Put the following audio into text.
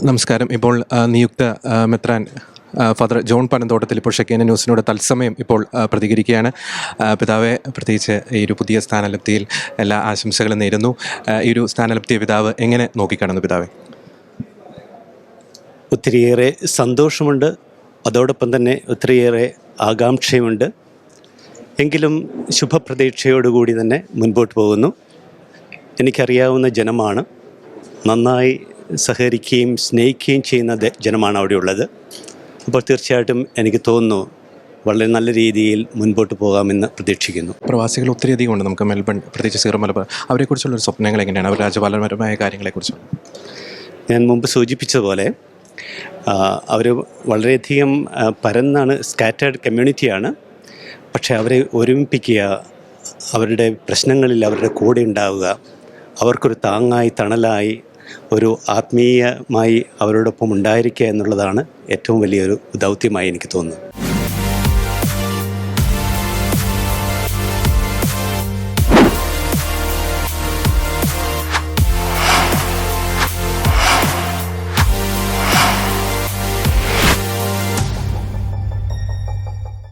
നമസ്കാരം. ഇപ്പോൾ നിയുക്ത മെത്രാൻ ഫാദർ ജോൺ പനന്തോട്ടത്തിൽ ഇപ്പോൾ ഷെക്കേന ന്യൂസിനോട് തത്സമയം ഇപ്പോൾ പ്രതികരിക്കുകയാണ്. പിതാവെ, പ്രത്യേകിച്ച് ഈ ഒരു പുതിയ സ്ഥാനലബ്ധിയിൽ എല്ലാ ആശംസകളും നേരുന്നു. ഈ ഒരു സ്ഥാനലബ്ധിയെ പിതാവ് എങ്ങനെ നോക്കിക്കാണുന്നു പിതാവെ? ഒത്തിരിയേറെ സന്തോഷമുണ്ട്, അതോടൊപ്പം തന്നെ ഒത്തിരിയേറെ ആകാംക്ഷയുമുണ്ട്. എങ്കിലും ശുഭപ്രതീക്ഷയോടുകൂടി തന്നെ മുൻപോട്ട് പോകുന്നു. എനിക്കറിയാവുന്ന ജനമാണ്, നന്നായി സഹകരിക്കുകയും സ്നേഹിക്കുകയും ചെയ്യുന്ന ജനമാണ് അവിടെയുള്ളത്. അപ്പോൾ തീർച്ചയായിട്ടും എനിക്ക് തോന്നുന്നു വളരെ നല്ല രീതിയിൽ മുൻപോട്ട് പോകാമെന്ന് പ്രതീക്ഷിക്കുന്നു. പ്രവാസികൾ ഒത്തിരിയധികം ഉണ്ട് നമുക്ക് മെൽബൺ, പ്രത്യേകിച്ച് സീറോ മലബാർ. അവരെക്കുറിച്ചുള്ളൊരു സ്വപ്നങ്ങൾ എങ്ങനെയാണ്? അവർ രാജപാലനപരമായ കാര്യങ്ങളെക്കുറിച്ച് ഞാൻ മുമ്പ് സൂചിപ്പിച്ചതുപോലെ അവർ വളരെയധികം പരന്നാണ്, സ്കാറ്റേർഡ് കമ്മ്യൂണിറ്റിയാണ്. പക്ഷേ അവരെ ഒരുമിപ്പിക്കുക, അവരുടെ പ്രശ്നങ്ങളിൽ അവരുടെ കൂടെ ഉണ്ടാവുക, അവർക്കൊരു താങ്ങായി തണലായി ഒരു ആത്മീയമായി അവരോടൊപ്പം ഉണ്ടായിരിക്കുക എന്നുള്ളതാണ് ഏറ്റവും വലിയൊരു ദൗത്യമായി എനിക്ക് തോന്നുന്നു.